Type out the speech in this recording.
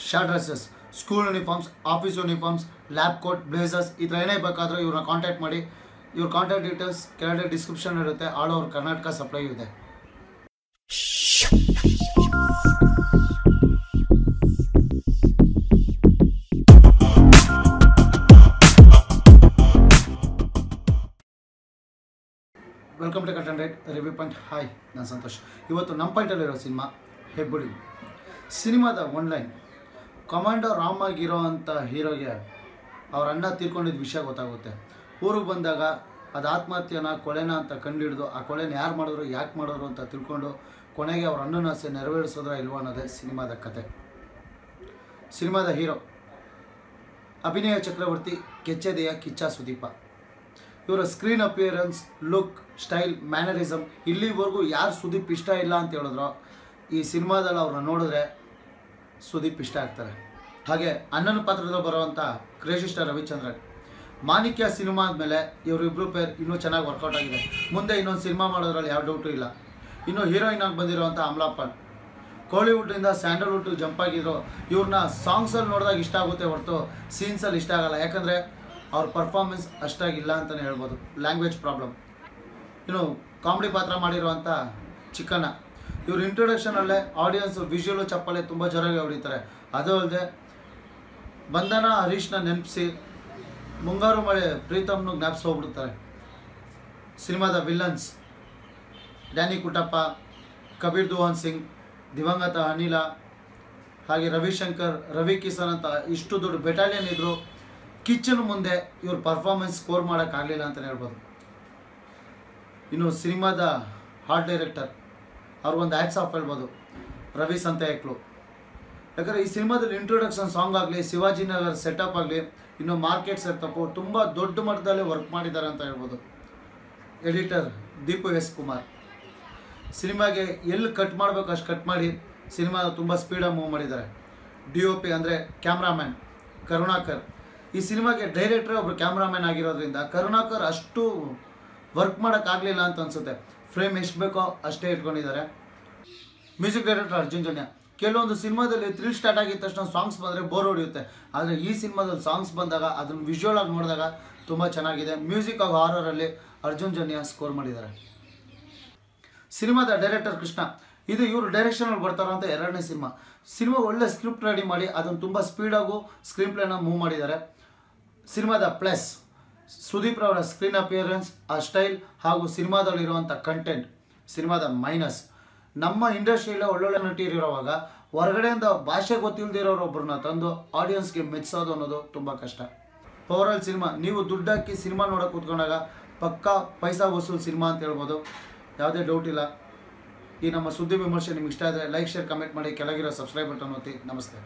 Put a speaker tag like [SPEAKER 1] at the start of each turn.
[SPEAKER 1] Short dresses, school uniforms, office uniforms, lab coat, blazers ಈ ಥರ ಏನೇ ಬೇಕಾದರೂ ಇವ್ರನ್ನ ಕಾಂಟ್ಯಾಕ್ಟ್ ಮಾಡಿ. ಇವ್ರ ಕಾಂಟ್ಯಾಕ್ಟ್ ಡೀಟೇಲ್ಸ್ ಕೆಳಗಡೆ ಡಿಸ್ಕ್ರಿಪ್ಷನ್ ಇರುತ್ತೆ. ಆಲ್ ಓವರ್ ಕರ್ನಾಟಕ ಸಪ್ಲೈ ಇದೆ. Welcome to cut and right review point. Hi, ನಾನು ಸಂತೋಷ್. ಇವತ್ತು ನಮ್ಮ ಪಾಯಿಂಟಲ್ಲಿರೋ ಸಿನಿಮಾ ಹೆಬ್ಬುಲಿ. ಸಿನಿಮಾದ ಒನ್ಲೈನ್, ಕಮಾಂಡೋ ರಾಮ್ ಆಗಿರೋ ಅಂಥ ಹೀರೋಗೆ ಅವ್ರ ಅಣ್ಣ ತೀರ್ಕೊಂಡಿದ್ದ ವಿಷಯ ಗೊತ್ತಾಗುತ್ತೆ. ಊರಿಗೆ ಬಂದಾಗ ಅದು ಆತ್ಮಹತ್ಯೆನ ಕೊಲೆನ ಅಂತ ಕಂಡುಹಿಡಿದು ಆ ಕೊಲೆನ ಯಾರು ಮಾಡಿದ್ರು, ಯಾಕೆ ಮಾಡಿದ್ರು ಅಂತ ತಿಳ್ಕೊಂಡು ಕೊನೆಗೆ ಅವ್ರ ಅಣ್ಣನ ಆಸೆ ನೆರವೇರಿಸೋದ್ರ ಇಲ್ವೋ ಅನ್ನೋದೇ ಸಿನಿಮಾದ ಕತೆ. ಸಿನಿಮಾದ ಹೀರೋ ಅಭಿನಯ ಚಕ್ರವರ್ತಿ, ಕೆಚ್ಚೆದೆಯ ಕಿಚ್ಚ ಸುದೀಪ. ಇವರ screen appearance, look, style, mannerism ಇಲ್ಲಿವರೆಗೂ ಯಾರು ಸುದೀಪ್ ಇಷ್ಟ ಇಲ್ಲ ಅಂತ ಹೇಳಿದ್ರು, ಈ ಸಿನಿಮಾದಲ್ಲಿ ಅವ್ರನ್ನ ನೋಡಿದ್ರೆ ಸುದೀಪ್ ಇಷ್ಟ ಆಗ್ತಾರೆ. ಹಾಗೆ ಅಣ್ಣನ ಪಾತ್ರದಲ್ಲಿ ಬರುವಂಥ ಕ್ರೇಜಿ ಸ್ಟಾರ್ ರವಿಚಂದ್ರನ್. ಮಾಣಿಕ್ಯ ಸಿನಿಮಾ ಆದಮೇಲೆ ಇವರಿಬ್ಬರು ಪೇರ್ ಇನ್ನೂ ಚೆನ್ನಾಗಿ ವರ್ಕೌಟ್ ಆಗಿದೆ. ಮುಂದೆ ಇನ್ನೊಂದು ಸಿನಿಮಾ ಮಾಡೋದ್ರಲ್ಲಿ ಯಾವ ಡೌಟು ಇಲ್ಲ. ಇನ್ನು ಹೀರೋಯಿನ್ ಆಗಿ ಬಂದಿರುವಂಥ ಅಮಲಾಪಾಲ್. ಕೋಲಿವುಡ್ನಿಂದ ಸ್ಯಾಂಡಲ್ವುಡ್ ಜಂಪ್ ಆಗಿದ್ರು. ಇವ್ರನ್ನ ಸಾಂಗ್ಸಲ್ಲಿ ನೋಡಿದಾಗ ಇಷ್ಟ ಆಗುತ್ತೆ ಹೊರತು ಸೀನ್ಸಲ್ಲಿ ಇಷ್ಟ ಆಗಲ್ಲ. ಯಾಕಂದರೆ ಅವ್ರ ಪರ್ಫಾರ್ಮೆನ್ಸ್ ಅಷ್ಟಾಗಿಲ್ಲ ಅಂತಲೇ ಹೇಳ್ಬೋದು. Language problem. ಇನ್ನು ಕಾಮಿಡಿ ಪಾತ್ರ ಮಾಡಿರುವಂಥ ಚಿಕ್ಕಣ್ಣ. ಇವ್ರ ಇಂಟ್ರೊಡಕ್ಷನಲ್ಲೇ ಆಡಿಯನ್ಸು ವಿಜುವಲು ಚಪ್ಪಲೆ ತುಂಬ ಜೋರಾಗಿ ಹೊಡಿತಾರೆ. ಅದು ಅಲ್ಲದೆ ಬಂಧನ ಹರೀಶ್ನ ನೆನಪಿಸಿ ಮುಂಗಾರು ಮಳೆ ಪ್ರೀತಮ್ನು ಜ್ಞಾಪಿಸಿ ಹೋಗ್ಬಿಡ್ತಾರೆ. ಸಿನಿಮಾದ ವಿಲ್ಲನ್ಸ್ ಡ್ಯಾನಿ ಕುಟಪ್ಪ, ಕಬೀರ್ ದುಹಾನ್ ಸಿಂಗ್, ದಿವಂಗತ ಅನಿಲ, ಹಾಗೆ ರವಿಶಂಕರ್, ರವಿ ಕಿಸನ್ ಅಂತ ಇಷ್ಟು ದೊಡ್ಡ ಬೆಟಾಲಿಯನ್ ಇದ್ದರು. ಕಿಚ್ಚನ್ ಮುಂದೆ ಇವ್ರ ಪರ್ಫಾರ್ಮೆನ್ಸ್ ಸ್ಕೋರ್ ಮಾಡೋಕ್ಕಾಗಲಿಲ್ಲ ಅಂತಲೇ ಹೇಳ್ಬೋದು. ಇನ್ನು ಸಿನಿಮಾದ ಆರ್ಟ್ ಡೈರೆಕ್ಟರ್ ಅವ್ರಿಗೊಂದು ಹ್ಯಾಟ್ಸ್ ಆಫ್ ಹೇಳ್ಬೋದು, ರವಿ ಸಂತೆಯಕ್ಲು. ಯಾಕಂದರೆ ಈ ಸಿನಿಮಾದಲ್ಲಿ ಇಂಟ್ರೊಡಕ್ಷನ್ ಸಾಂಗ್ ಆಗಲಿ, ಶಿವಾಜಿನಗರ್ ಸೆಟಪ್ ಆಗಲಿ, ಇನ್ನು ಮಾರ್ಕೆಟ್ ಸೆಟಪ್ಪು ತುಂಬ ದೊಡ್ಡ ಮಟ್ಟದಲ್ಲಿ ವರ್ಕ್ ಮಾಡಿದ್ದಾರೆ ಅಂತ ಹೇಳ್ಬೋದು. Editor Deepu S Kumar. ಸಿನಿಮಾಗೆ ಎಲ್ಲಿ ಕಟ್ ಮಾಡಬೇಕು ಅಷ್ಟು ಕಟ್ ಮಾಡಿ ಸಿನಿಮಾ ತುಂಬ ಸ್ಪೀಡಾಗಿ ಮೂವ್ ಮಾಡಿದ್ದಾರೆ. DOP ಅಂದರೆ ಕ್ಯಾಮ್ರಾಮ್ಯಾನ್ ಕರುಣಾಕರ್. ಈ ಸಿನಿಮಾಗೆ ಡೈರೆಕ್ಟ್ರೇ ಒಬ್ಬರು ಕ್ಯಾಮ್ರಾಮ್ಯಾನ್ ಆಗಿರೋದ್ರಿಂದ ಕರುಣಾಕರ್ ಅಷ್ಟು ವರ್ಕ್ ಮಾಡೋಕ್ಕಾಗಲಿಲ್ಲ ಅಂತ ಅನಿಸುತ್ತೆ. ಫ್ರೇಮ್ ಎಷ್ಟು ಬೇಕೋ ಅಷ್ಟೇ ಇಟ್ಕೊಂಡಿದ್ದಾರೆ. Music director Arjun Janya. ಕೆಲವೊಂದು ಸಿನಿಮಾದಲ್ಲಿ ಥ್ರಿಲ್ ಸ್ಟಾರ್ಟ್ ಆಗಿದ ತಕ್ಷಣ ಸಾಂಗ್ಸ್ ಬಂದರೆ ಬೋರ್ ಹೊಡೆಯುತ್ತೆ. ಆದರೆ ಈ ಸಿನಿಮಾದಲ್ಲಿ ಸಾಂಗ್ಸ್ ಬಂದಾಗ ಅದನ್ನು ವಿಜುವಲ್ ಆಗಿ ನೋಡಿದಾಗ ತುಂಬ ಚೆನ್ನಾಗಿದೆ. ಮ್ಯೂಸಿಕ್ ಆಗಿ ಹಾರರಲ್ಲಿ ಅರ್ಜುನ್ ಜನ್ಯ ಸ್ಕೋರ್ ಮಾಡಿದ್ದಾರೆ. ಸಿನಿಮಾದ ಡೈರೆಕ್ಟರ್ ಕೃಷ್ಣ. ಇದು ಇವರು ಡೈರೆಕ್ಷನಲ್ಲಿ ಬರ್ತಾರಂತ ಎರಡನೇ ಸಿನಿಮಾ. ಸಿನಿಮಾ ಒಳ್ಳೆ ಸ್ಕ್ರಿಪ್ಟ್ ರೆಡಿ ಮಾಡಿ ಅದನ್ನು ತುಂಬ ಸ್ಪೀಡಾಗೂ ಸ್ಕ್ರೀನ್ ಪ್ಲೇನ ಮೂವ್ ಮಾಡಿದ್ದಾರೆ. ಸಿನಿಮಾದ ಪ್ಲಸ್ ಸುದೀಪ್ ರವರ ಸ್ಕ್ರೀನ್ ಅಪಿಯರೆನ್ಸ್, ಆ ಸ್ಟೈಲ್ ಹಾಗೂ ಸಿನಿಮಾದಲ್ಲಿರುವಂಥ ಕಂಟೆಂಟ್. ಸಿನಿಮಾದ ಮೈನಸ್ ನಮ್ಮ ಇಂಡಸ್ಟ್ರಿಯಲ್ಲೇ ಒಳ್ಳೊಳ್ಳೆ ನಟಿಯರಿರುವಾಗ ಹೊರಗಡೆಯಿಂದ ಭಾಷೆ ಗೊತ್ತಿಲ್ಲದಿರೋರೊಬ್ಬರನ್ನ ತಂದು ಆಡಿಯನ್ಸ್ಗೆ ಮೆಚ್ಚಿಸೋದು ಅನ್ನೋದು ತುಂಬ ಕಷ್ಟ. ಓವರಾಲ್ ಸಿನಿಮಾ ನೀವು ದುಡ್ಡು ಹಾಕಿ ಸಿನಿಮಾ ನೋಡೋಕೆ ಕೂತ್ಕೊಂಡಾಗ ಪಕ್ಕಾ ಪೈಸಾ ವಸೂಲ್ ಸಿನಿಮಾ ಅಂತ ಹೇಳ್ಬೋದು, ಯಾವುದೇ ಡೌಟ್ ಇಲ್ಲ. ಈ ನಮ್ಮ ಸುದ್ದಿ ವಿಮರ್ಶೆ ನಿಮ್ಗೆ ಇಷ್ಟ ಆದರೆ ಲೈಕ್, ಶೇರ್, ಕಮೆಂಟ್ ಮಾಡಿ. ಕೆಳಗಿರೋ ಸಬ್ಸ್ಕ್ರೈಬ್ ಬಟನ್ ಒತ್ತಿ. ನಮಸ್ತೆ.